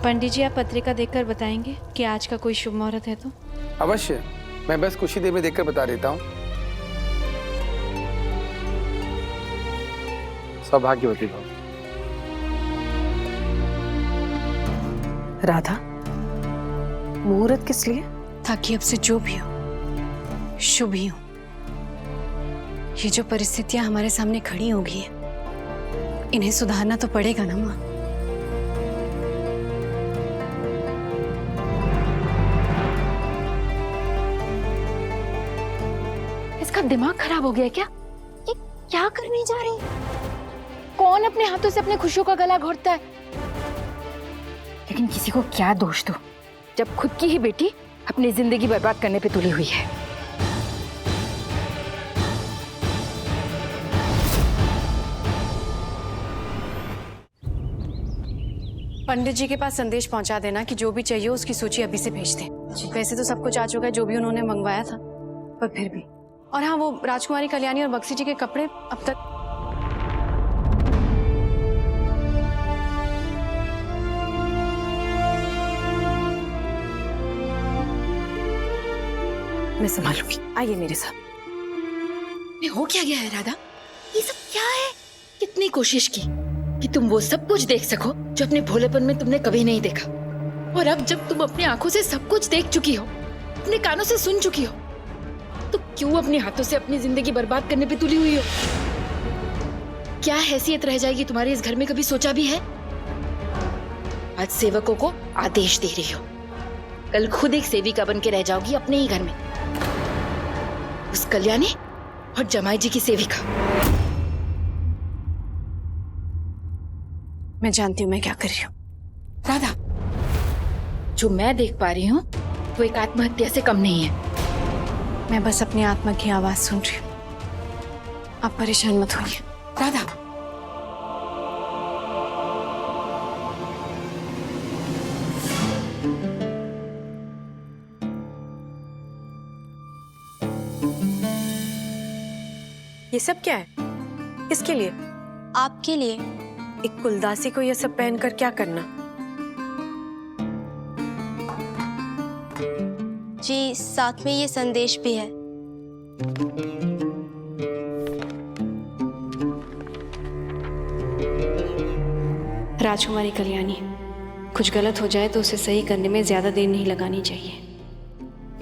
पंडित जी, आप पत्रिका देखकर बताएंगे कि आज का कोई शुभ मुहूर्त है तो? अवश्य, मैं बस कुछ ही देर में देखकर बता देता हूँ। सौभाग्यवती भव। राधा, मुहूर्त किस लिए? ताकि अब से जो भी हो शुभ ही हो। ये जो परिस्थितियां हमारे सामने खड़ी हो गई है, इन्हें सुधारना तो पड़ेगा ना माँ। इसका दिमाग खराब हो गया क्या? ये क्या करने जा रही है? कौन अपने हाथों से अपने खुशियों का गला घोटता है? लेकिन किसी को क्या दोष दो जब खुद की ही बेटी अपनी जिंदगी बर्बाद करने पे तुली हुई है। पंडित जी के पास संदेश पहुंचा देना कि जो भी चाहिए उसकी सूची अभी से भेज दें। वैसे तो सब कुछ आ चुका है जो भी उन्होंने मंगवाया था, पर फिर भी। और हाँ, वो राजकुमारी कल्याणी और बक्सी जी के कपड़े अब तक। मैं संभालूंगी, आइए मेरे साथ। हो क्या गया है राधा? ये सब क्या है? कितनी कोशिश की कि तुम वो सब कुछ देख सको जो अपने भोलेपन में तुमने कभी नहीं देखा, और अब जब तुम अपनी आंखों से सब कुछ देख चुकी हो, अपने कानों से सुन चुकी हो, तो क्यों अपने हाथों से अपनी जिंदगी बर्बाद करने पे तुली हुई हो? क्या हैसियत रह जाएगी तुम्हारे इस घर में, कभी सोचा भी है? आज सेवकों को आदेश दे रही हो, कल खुद एक सेविका बन के रह जाओगी अपने ही घर में, उस कल्याणी और जमाई जी की सेविका। मैं जानती हूँ मैं क्या कर रही हूँ। राधा, जो मैं देख पा रही हूँ वो एक आत्महत्या से कम नहीं है। मैं बस अपनी आत्मा की आवाज सुन रही हूँ, आप परेशान मत होइए। राधा, ये सब क्या है? किसके लिए? आपके लिए। एक कुलदासी को ये सब पहनकर क्या करना? जी, साथ में ये संदेश भी है। राजकुमारी कल्याणी, कुछ गलत हो जाए तो उसे सही करने में ज्यादा देर नहीं लगानी चाहिए।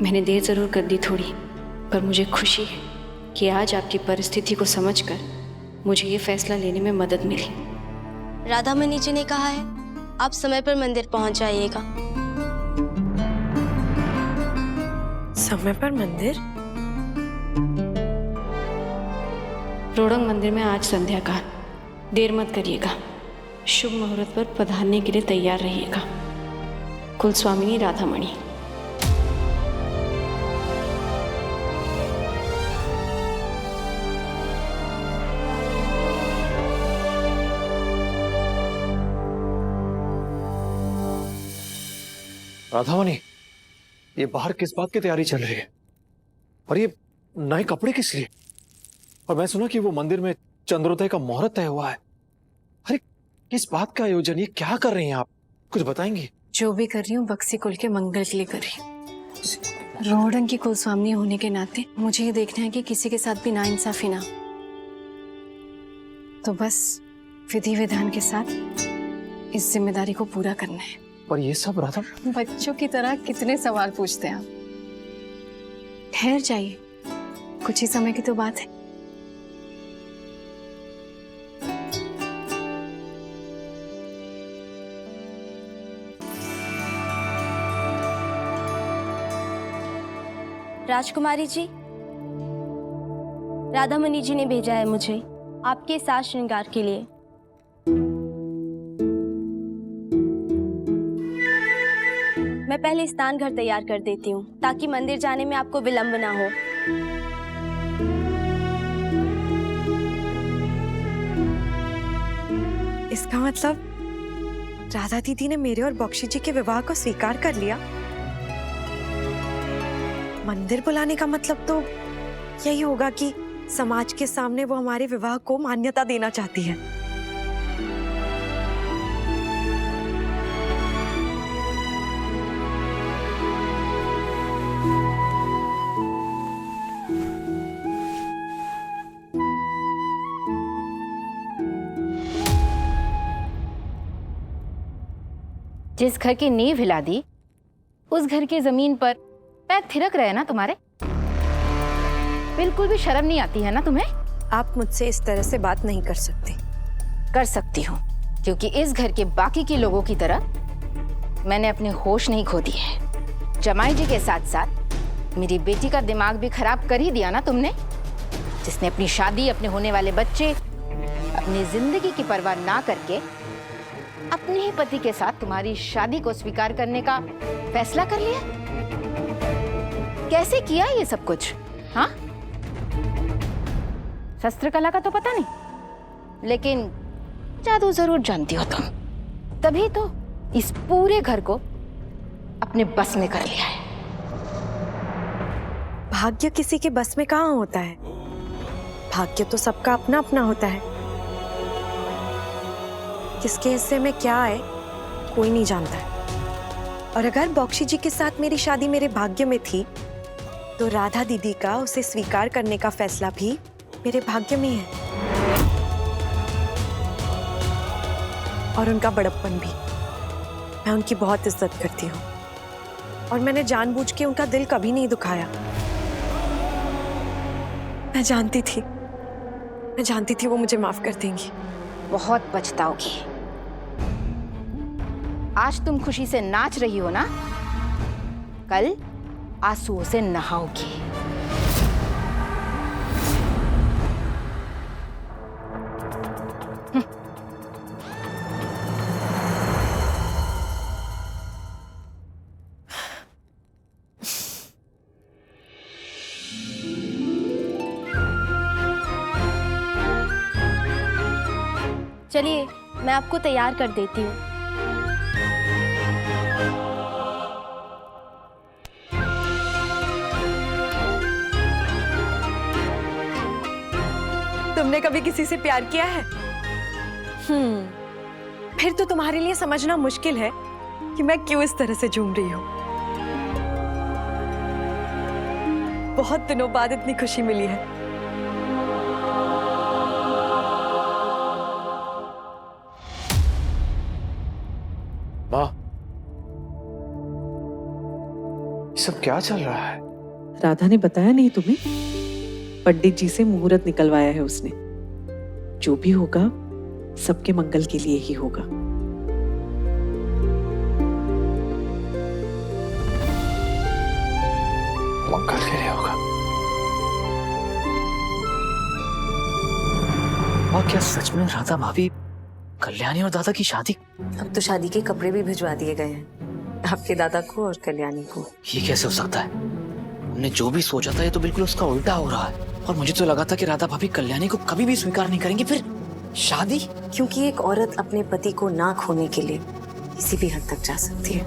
मैंने देर जरूर कर दी थोड़ी, पर मुझे खुशी है कि आज आपकी परिस्थिति को समझकर मुझे ये फैसला लेने में मदद मिली। राधा मणि जी ने कहा है आप समय पर मंदिर पहुंच जाइएगा। समय पर मंदिर? रोडंग मंदिर में आज संध्या का, देर मत करिएगा। शुभ मुहूर्त पर पधारने के लिए तैयार रहिएगा। कुलस्वामिनी राधा मणि। राधामणि, ये बाहर किस बात की तैयारी चल रही है? और ये नए कपड़े किस लिए? और मैं सुना कि वो मंदिर में चंद्रोदय का मुहूर्त तय हुआ है। अरे किस बात का आयोजन? ये क्या कर रही हैं आप? कुछ बताएंगी? जो भी कर रही हूँ बक्सी कुल के मंगल के लिए कर रही हूँ। रोडंग की कुलस्वामिनी होने के नाते मुझे ये देखना है कि किसी के साथ भी नाइंसाफी ना। तो बस विधि विधान के साथ इस जिम्मेदारी को पूरा करना है। और ये सब राधा? बच्चों की तरह कितने सवाल पूछते हैं आप। ठहर जाइए, कुछ ही समय की तो बात है। राजकुमारी जी, राधा मणि जी ने भेजा है मुझे आपके साज श्रृंगार के लिए। मैं पहले स्नान घर तैयार कर देती हूँ ताकि मंदिर जाने में आपको विलंब ना हो। इसका मतलब राधा दीदी ने मेरे और बक्शी जी के विवाह को स्वीकार कर लिया। मंदिर बुलाने का मतलब तो यही होगा कि समाज के सामने वो हमारे विवाह को मान्यता देना चाहती है। जिस घर की नींव हिला दी उस घर की जमीन पर पैर थिरक रहे ना तुम्हारे। बिल्कुल भी शर्म नहीं आती है ना तुम्हें? आप मुझसे इस तरह से बात नहीं कर सकते। कर सकती हूँ, क्योंकि इस घर के बाकी के लोगों की तरह मैंने अपने होश नहीं खो दिए हैं। जमाई जी के साथ साथ मेरी बेटी का दिमाग भी खराब कर ही दिया ना तुमने, जिसने अपनी शादी, अपने होने वाले बच्चे, अपनी जिंदगी की परवाह ना करके अपने ही पति के साथ तुम्हारी शादी को स्वीकार करने का फैसला कर लिया। कैसे किया ये सब कुछ? हाँ, शस्त्र कला का तो पता नहीं, लेकिन जादू जरूर जानती हो तुम। तभी तो इस पूरे घर को अपने बस में कर लिया है। भाग्य किसी के बस में कहाँ होता है? भाग्य तो सबका अपना अपना होता है। किसके हिस्से में क्या है कोई नहीं जानता है। और अगर बॉक्सी जी के साथ मेरी शादी मेरे भाग्य में थी, तो राधा दीदी का उसे स्वीकार करने का फैसला भी मेरे भाग्य में है, और उनका बड़प्पन भी। मैं उनकी बहुत इज्जत करती हूँ, और मैंने जानबूझ के उनका दिल कभी नहीं दुखाया। मैं जानती थी वो मुझे माफ कर देंगी। बहुत पछताओगी। आज तुम खुशी से नाच रही हो ना, कल आंसुओं से नहाओगी। चलिए मैं आपको तैयार कर देती हूँ। तुमने कभी किसी से प्यार किया है? फिर तो तुम्हारे लिए समझना मुश्किल है कि मैं क्यों इस तरह से झूम रही हूँ। बहुत दिनों बाद इतनी खुशी मिली है। माँ, ये सब क्या चल रहा है? राधा ने बताया नहीं तुम्हें? पंडित जी से मुहूर्त निकलवाया है उसने। जो भी होगा सबके मंगल के लिए ही होगा। मंगल के लिए होगा? और क्या सच में राधा भाभी कल्याणी और दादा की शादी? अब तो शादी के कपड़े भी भिजवा दिए गए हैं, आपके दादा को और कल्याणी को। ये कैसे हो सकता है? हमने जो भी सोचा था ये तो बिल्कुल उसका उल्टा हो रहा है। और मुझे तो लगा था कि राधा भाभी कल्याणी को कभी भी स्वीकार नहीं करेंगी, फिर शादी? क्योंकि एक औरत अपने पति को ना खोने के लिए किसी भी हद तक जा सकती है।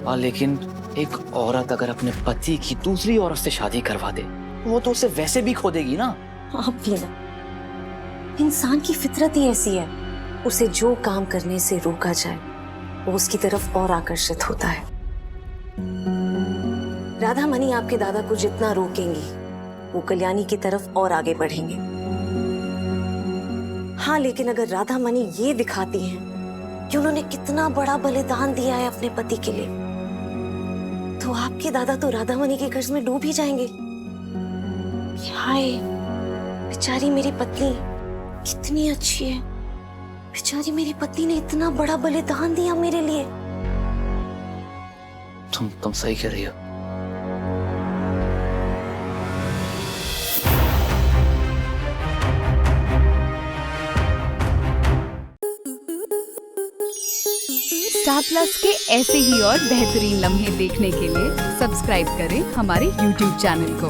हाँ, लेकिन एक औरत अगर अपने पति की दूसरी औरत से शादी करवा दे, वो तो उसे वैसे भी खो देगी ना। आप भी ना, इंसान की फितरत ही ऐसी है, उसे जो काम करने से रोका जाए वो उसकी तरफ और आकर्षित होता है। राधा मणि आपके दादा को जितना रोकेंगी वो कल्याणी की तरफ और आगे बढ़ेंगे। हाँ, लेकिन अगर राधा मणि ये दिखाती हैं कि उन्होंने कितना बड़ा बलिदान दिया है अपने पति के लिए, तो आपके दादा तो राधा मणि के कर्ज में डूब ही जाएंगे। हाय, बेचारी मेरी पत्नी कितनी अच्छी है। बेचारी मेरी पत्नी ने इतना बड़ा बलिदान दिया मेरे लिए। तुम सही कह रही हो। स्टार प्लस के ऐसे ही और बेहतरीन लम्हे देखने के लिए सब्सक्राइब करें हमारे YouTube चैनल को।